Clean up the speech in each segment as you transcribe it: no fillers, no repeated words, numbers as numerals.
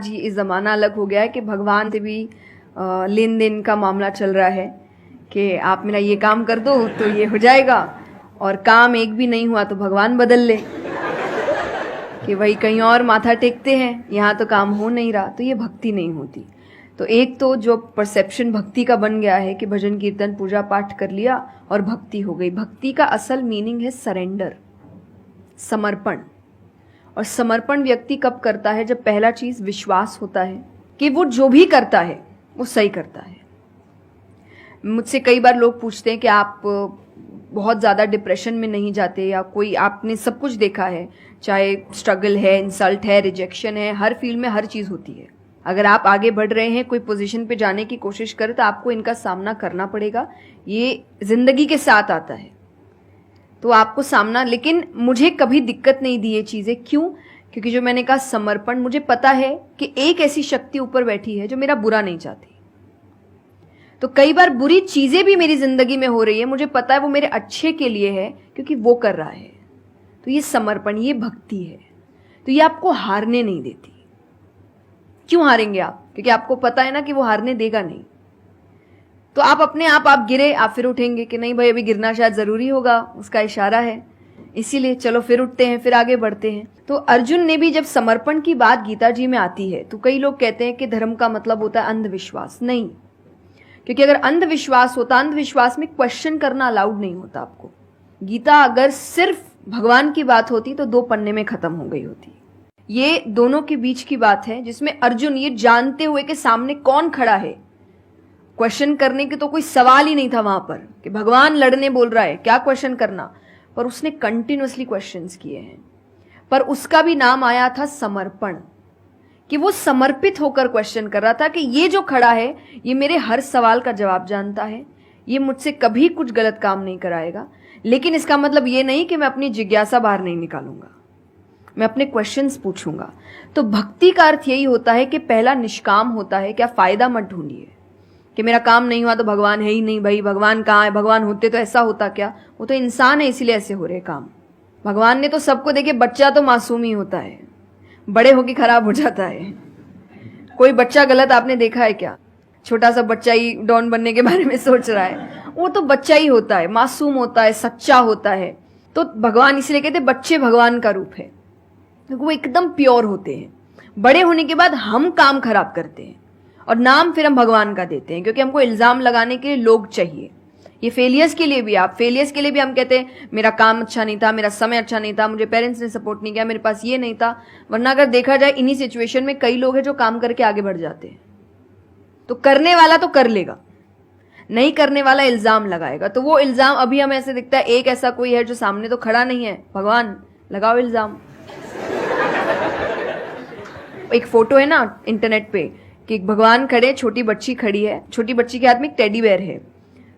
आज ये ज़माना अलग हो गया है कि भगवान से भी लेन देन का मामला चल रहा है कि आप मेरा ये काम कर दो तो ये हो जाएगा, और काम एक भी नहीं हुआ तो भगवान बदल ले कि भाई कहीं और माथा टेकते हैं, यहाँ तो काम हो नहीं रहा। तो ये भक्ति नहीं होती। तो एक तो जो परसेप्शन भक्ति का बन गया है कि भजन कीर्तन पूजा पाठ कर लिया और भक्ति हो गई। भक्ति का असल मीनिंग है सरेंडर, समर्पण। और समर्पण व्यक्ति कब करता है? जब पहला चीज विश्वास होता है कि वो जो भी करता है वो सही करता है। मुझसे कई बार लोग पूछते हैं कि आप बहुत ज़्यादा डिप्रेशन में नहीं जाते, या कोई आपने सब कुछ देखा है, चाहे स्ट्रगल है, इंसल्ट है, रिजेक्शन है, हर फील्ड में हर चीज़ होती है। अगर आप आगे बढ़ रहे हैं, कोई पोजीशन पे जाने की कोशिश करें तो आपको इनका सामना करना पड़ेगा। ये जिंदगी के साथ आता है तो आपको सामना, लेकिन मुझे कभी दिक्कत नहीं दी ये चीज़ें। क्यों? क्योंकि जो मैंने कहा समर्पण, मुझे पता है कि एक ऐसी शक्ति ऊपर बैठी है जो मेरा बुरा नहीं चाहती। तो कई बार बुरी चीजें भी मेरी जिंदगी में हो रही है, मुझे पता है वो मेरे अच्छे के लिए है क्योंकि वो कर रहा है। तो ये समर्पण, ये भक्ति है। तो ये आपको हारने नहीं देती। क्यों हारेंगे आप? क्योंकि आपको पता है ना कि वो हारने देगा नहीं। तो आप अपने आप गिरे, आप फिर उठेंगे कि नहीं भाई अभी गिरना शायद जरूरी होगा, उसका इशारा है, इसीलिए चलो फिर उठते हैं, फिर आगे बढ़ते हैं। तो अर्जुन ने भी जब समर्पण की बात गीता जी में आती है तो कई लोग कहते हैं कि धर्म का मतलब होता है अंधविश्वास। नहीं, क्योंकि अगर अंधविश्वास होता, अंधविश्वास में क्वेश्चन करना अलाउड नहीं होता आपको। गीता अगर सिर्फ भगवान की बात होती तो 2 पन्ने में खत्म हो गई होती। ये दोनों के बीच की बात है जिसमें अर्जुन ये जानते हुए कि सामने कौन खड़ा है, क्वेश्चन करने की तो कोई सवाल ही नहीं था वहां पर कि भगवान लड़ने बोल रहा है, क्या क्वेश्चन करना, पर उसने कंटिन्यूअसली क्वेश्चंस किए हैं। पर उसका भी नाम आया था समर्पण, कि वो समर्पित होकर क्वेश्चन कर रहा था कि ये जो खड़ा है ये मेरे हर सवाल का जवाब जानता है, ये मुझसे कभी कुछ गलत काम नहीं कराएगा, लेकिन इसका मतलब ये नहीं कि मैं अपनी जिज्ञासा बाहर नहीं निकालूंगा, मैं अपने क्वेश्चंस पूछूंगा। तो भक्ति का अर्थ यही होता है कि पहला निष्काम होता है। क्या फायदा मत ढूंढिए कि मेरा काम नहीं हुआ तो भगवान है ही नहीं। भाई भगवान कहाँ है? भगवान होते तो ऐसा होता क्या? वो तो इंसान है इसीलिए ऐसे हो रहे काम। भगवान ने तो सबको देखे, बच्चा तो मासूम ही होता है, बड़े होके खराब हो जाता है। कोई बच्चा गलत आपने देखा है क्या? छोटा सा बच्चा ही डॉन बनने के बारे में सोच रहा है, वो तो बच्चा ही होता है, मासूम होता है, सच्चा होता है। तो भगवान इसलिए कहते बच्चे भगवान का रूप है, क्योंकि वो एकदम प्योर होते हैं। बड़े होने के बाद हम काम खराब करते हैं और नाम फिर हम भगवान का देते हैं, क्योंकि हमको इल्जाम लगाने के लिए लोग चाहिए। ये फेलियर्स के लिए भी, आप फेलियर्स के लिए भी हम कहते हैं मेरा काम अच्छा नहीं था, मेरा समय अच्छा नहीं था, मुझे पेरेंट्स ने सपोर्ट नहीं किया, मेरे पास ये नहीं था। वरना अगर देखा जाए इन्हीं सिचुएशन में कई लोग हैं जो काम करके आगे बढ़ जाते हैं। तो करने वाला तो कर लेगा, नहीं करने वाला इल्जाम लगाएगा। तो वो इल्जाम अभी हमें ऐसे दिखता है एक ऐसा कोई है जो सामने तो खड़ा नहीं है, भगवान लगाओ इल्जाम। एक फोटो है ना इंटरनेट पे कि भगवान खड़े, छोटी बच्ची खड़ी है, छोटी बच्ची के हाथ में एक टेडी बेयर है,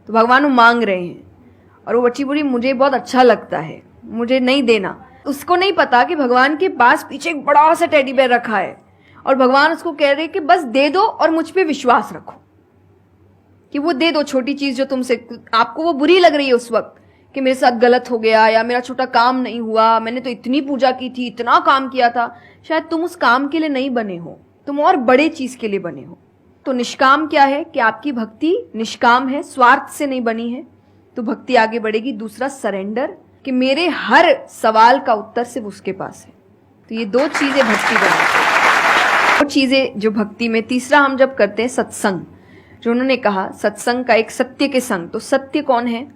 तो भगवान वो मांग रहे हैं और वो बच्ची बोली मुझे बहुत अच्छा लगता है, मुझे नहीं देना। उसको नहीं पता कि भगवान के पास पीछे एक बड़ा सा टेडी बेयर रखा है और भगवान उसको कह रहे कि बस दे दो और मुझ पे विश्वास रखो कि वो दे दो छोटी चीज जो तुमसे, आपको वो बुरी लग रही है उस वक्त कि मेरे साथ गलत हो गया या मेरा छोटा काम नहीं हुआ, मैंने तो इतनी पूजा की थी, इतना काम किया था। शायद तुम उस काम के लिए नहीं बने हो, तुम और बड़े चीज के लिए बने हो। तो निष्काम क्या है कि आपकी भक्ति निष्काम है, स्वार्थ से नहीं बनी है, तो भक्ति आगे बढ़ेगी। दूसरा सरेंडर, कि मेरे हर सवाल का उत्तर सिर्फ उसके पास है। तो ये 2 चीजें भक्ति बनाती है, 2 चीजें जो भक्ति में। तीसरा हम जब करते हैं सत्संग, जो उन्होंने कहा सत्संग का एक सत्य के संग। तो सत्य कौन है?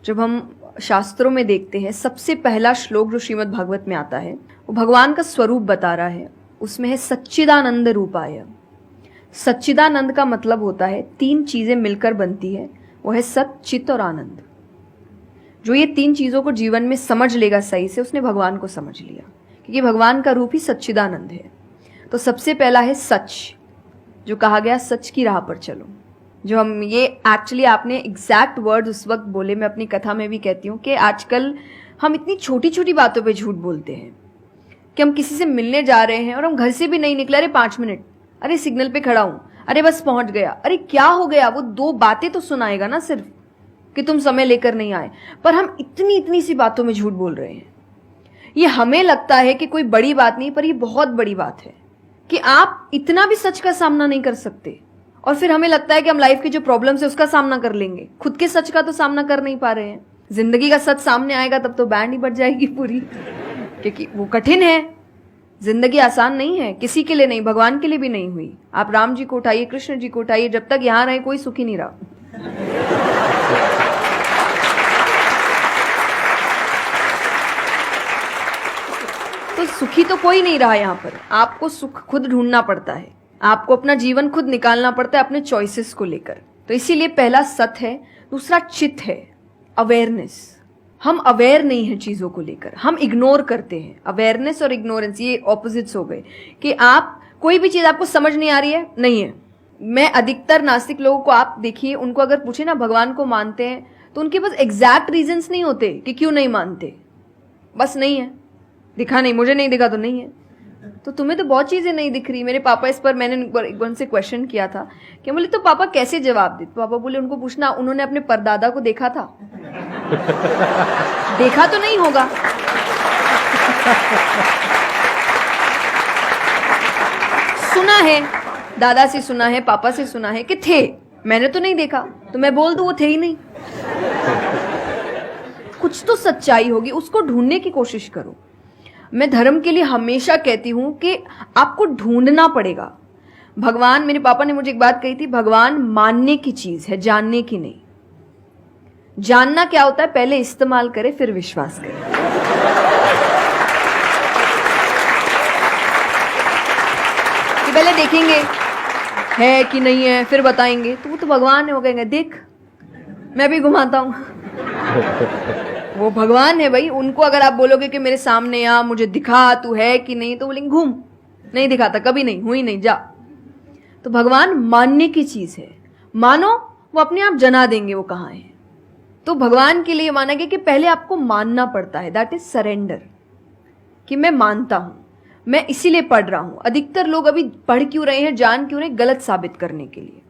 जब हम शास्त्रों में देखते हैं सबसे पहला श्लोक जो श्रीमद् भागवत में आता है वो भगवान का स्वरूप बता रहा है। उसमें है सच्चिदानंद रूपाय। सच्चिदानंद का मतलब होता है 3 चीजें मिलकर बनती है, वो है सत, चित और आनंद। जो ये 3 चीजों को जीवन में समझ लेगा सही से, उसने भगवान को समझ लिया, क्योंकि भगवान का रूप ही सच्चिदानंद है। तो सबसे पहला है सच, जो कहा गया सच की राह पर चलो। जो हम ये एक्चुअली आपने एग्जैक्ट वर्ड उस वक्त बोले, मैं अपनी कथा में भी कहती हूँ कि आजकल हम इतनी छोटी छोटी बातों पे झूठ बोलते हैं कि हम किसी से मिलने जा रहे हैं और हम घर से भी नहीं निकले, अरे 5 मिनट, अरे सिग्नल पे खड़ा हूं, अरे बस पहुंच गया, अरे क्या हो गया, वो 2 बातें तो सुनाएगा ना सिर्फ कि तुम समय लेकर नहीं आए। पर हम इतनी इतनी सी बातों में झूठ बोल रहे हैं। ये हमें लगता है कि कोई बड़ी बात नहीं, पर ये बहुत बड़ी बात है कि आप इतना भी सच का सामना नहीं कर सकते, और फिर हमें लगता है कि हम लाइफ के जो प्रॉब्लम्स है उसका सामना कर लेंगे, खुद के सच का तो सामना कर नहीं पा रहे हैं। जिंदगी का सच सामने आएगा तब तो बैंड ही बज जाएगी पूरी, क्योंकि वो कठिन है। जिंदगी आसान नहीं है, किसी के लिए नहीं, भगवान के लिए भी नहीं हुई। आप राम जी को उठाइए, कृष्ण जी को उठाइए, जब तक यहां रहे कोई सुखी नहीं रहा। तो सुखी तो कोई नहीं रहा यहां पर। आपको सुख खुद ढूंढना पड़ता है, आपको अपना जीवन खुद निकालना पड़ता है अपने चॉइसेस को लेकर। तो इसीलिए पहला सत है। दूसरा चित है, अवेयरनेस। हम अवेयर नहीं है चीजों को लेकर, हम इग्नोर करते हैं। अवेयरनेस और इग्नोरेंस ये ऑपोजिट्स हो गए, कि आप कोई भी चीज आपको समझ नहीं आ रही है, नहीं है। मैं अधिकतर नास्तिक लोगों को आप देखिए, उनको अगर पूछे ना भगवान को मानते हैं, तो उनके पास एग्जैक्ट रीजंस नहीं होते कि क्यों नहीं मानते। बस नहीं है, दिखा नहीं, मुझे नहीं दिखा तो नहीं है। तो तुम्हें तो बहुत चीजें नहीं दिख रही। मेरे पापा इस पर मैंने एक बार उनसे क्वेश्चन किया था कि बोले तो पापा कैसे जवाब दे। पापा बोले उनको पूछना उन्होंने अपने परदादा को देखा था। देखा तो नहीं होगा, सुना है, दादा से सुना है, पापा से सुना है कि थे, मैंने तो नहीं देखा, तो मैं बोल दूं वो थे ही नहीं। कुछ तो सच्चाई होगी, उसको ढूंढने की कोशिश करो। मैं धर्म के लिए हमेशा कहती हूं कि आपको ढूंढना पड़ेगा। भगवान, मेरे पापा ने मुझे एक बात कही थी, भगवान मानने की चीज है, जानने की नहीं। जानना क्या होता है, पहले इस्तेमाल करे फिर विश्वास करे। कि पहले देखेंगे है कि नहीं है, फिर बताएंगे। तो वो तो भगवान है, वो कहेंगे देख मैं भी घुमाता हूं। वो भगवान है भाई। उनको अगर आप बोलोगे कि मेरे सामने आ, मुझे दिखा तू है कि नहीं, तो बोलेंगे घूम, नहीं दिखाता, कभी नहीं हुई, नहीं जा। तो भगवान मानने की चीज है, मानो वो अपने आप जना देंगे वो कहां है। तो भगवान के लिए माना गया कि पहले आपको मानना पड़ता है, दैट इज सरेंडर, कि मैं मानता हूं, मैं इसीलिए पढ़ रहा हूं। अधिकतर लोग अभी पढ़ क्यों रहे हैं, जान क्यों रहे, गलत साबित करने के लिए।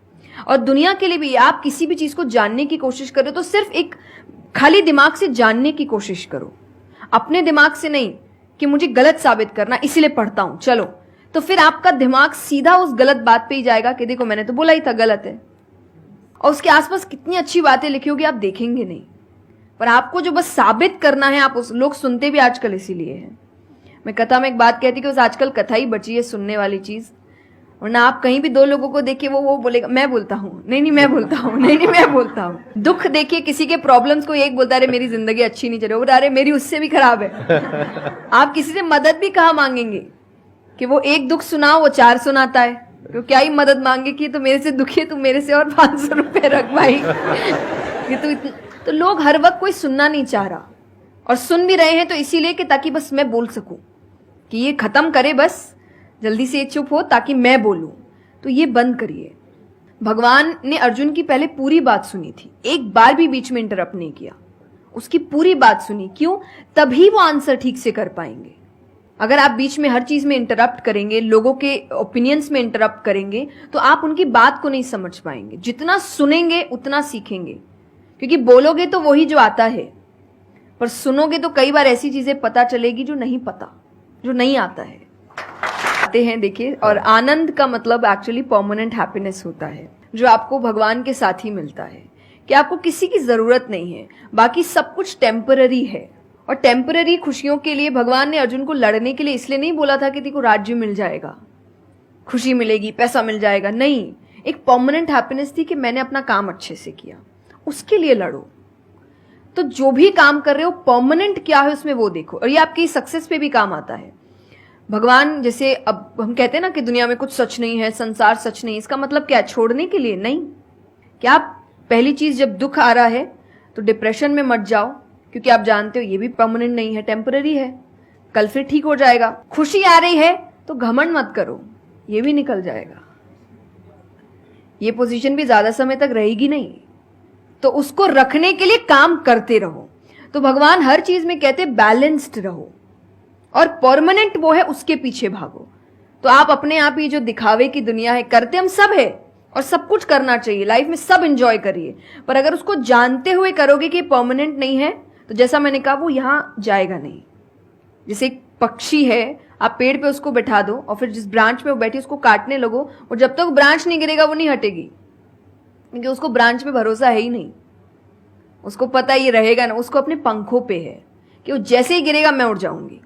और दुनिया के लिए भी, आप किसी भी चीज को जानने की कोशिश करो तो सिर्फ एक खाली दिमाग से जानने की कोशिश करो, अपने दिमाग से नहीं कि मुझे गलत साबित करना इसीलिए पढ़ता हूं चलो। तो फिर आपका दिमाग सीधा उस गलत बात पे ही जाएगा कि देखो मैंने तो बोला ही था गलत है। और उसके आसपास कितनी अच्छी बातें लिखी होगी आप देखेंगे नहीं, पर आपको जो बस साबित करना है, आप उस लोग सुनते भी आजकल इसीलिए है। मैं कथा में एक बात कहती कि उस आजकल कथा ही बची है सुनने वाली चीज, वरना आप कहीं भी दो लोगों को देखिए वो बोलेगा मैं बोलता हूँ, नहीं मैं बोलता हूँ, नहीं मैं बोलता हूँ। दुख देखिए किसी के, प्रॉब्लम्स को एक बोलता है अरे मेरी जिंदगी अच्छी नहीं चल रही, अरे मेरी उससे भी खराब है। आप किसी से मदद भी कहाँ मांगेंगे कि वो एक दुख सुनाओ वो 4 सुनाता है, तो क्या ही मदद मांगे कि तो मेरे से दुखी है, तू मेरे से और 500 रुपए रख भाई। ये तो लोग हर वक्त कोई सुनना नहीं चाह रहा, और सुन भी रहे हैं तो इसीलिए कि ताकि बस मैं बोल सकूं, कि ये खत्म करे बस जल्दी से चुप हो ताकि मैं बोलूं। तो ये बंद करिए। भगवान ने अर्जुन की पहले पूरी बात सुनी थी, एक बार भी बीच में इंटरप्ट नहीं किया, उसकी पूरी बात सुनी। क्यों? तभी वो आंसर ठीक से कर पाएंगे। अगर आप बीच में हर चीज में इंटरप्ट करेंगे, लोगों के ओपिनियंस में इंटरप्ट करेंगे, तो आप उनकी बात को नहीं समझ पाएंगे। जितना सुनेंगे उतना सीखेंगे, क्योंकि बोलोगे तो वही जो आता है, पर सुनोगे तो कई बार ऐसी चीजें पता चलेगी जो नहीं पता, जो नहीं आता है। आते हैं देखिए, और आनंद का मतलब एक्चुअली परमानेंट हैप्पीनेस होता है, जो आपको भगवान के साथ ही मिलता है, कि आपको किसी की जरूरत नहीं है, बाकी सब कुछ टेम्पररी है। और टेम्पररी खुशियों के लिए भगवान ने अर्जुन को लड़ने के लिए इसलिए नहीं बोला था कि तेको राज्य मिल जाएगा, खुशी मिलेगी, पैसा मिल जाएगा, नहीं। एक परमानेंट हैप्पीनेस थी कि मैंने अपना काम अच्छे से किया, उसके लिए लड़ो। तो जो भी काम कर रहे हो परमानेंट क्या है उसमें वो देखो, और ये आपकी सक्सेस पे भी काम आता है। भगवान जैसे अब हम कहते हैं ना कि दुनिया में कुछ सच नहीं है, संसार सच नहीं, इसका मतलब क्या? छोड़ने के लिए नहीं। क्या आप पहली चीज जब दुख आ रहा है तो डिप्रेशन में मत जाओ, क्योंकि आप जानते हो ये भी परमानेंट नहीं है, टेम्पररी है, कल फिर ठीक हो जाएगा। खुशी आ रही है तो घमंड मत करो, ये भी निकल जाएगा, ये पोजीशन भी ज्यादा समय तक रहेगी नहीं, तो उसको रखने के लिए काम करते रहो। तो भगवान हर चीज में कहते बैलेंस्ड रहो, और परमानेंट वो है उसके पीछे भागो। तो आप अपने आप ही जो दिखावे की दुनिया है, करते हम सब है और सब कुछ करना चाहिए लाइफ में, सब एंजॉय करिए, पर अगर उसको जानते हुए करोगे कि परमानेंट नहीं है, तो जैसा मैंने कहा वो यहां जाएगा नहीं। जैसे एक पक्षी है, आप पेड़ पे उसको बैठा दो और फिर जिस ब्रांच पे वो बैठी उसको काटने लगो, और जब तक ब्रांच नहीं गिरेगा वो नहीं हटेगी, क्योंकि उसको ब्रांच पे भरोसा है ही नहीं। उसको पता ये रहेगा ना, उसको अपने पंखों पे है कि वो जैसे ही गिरेगा मैं उड़ जाऊंगी।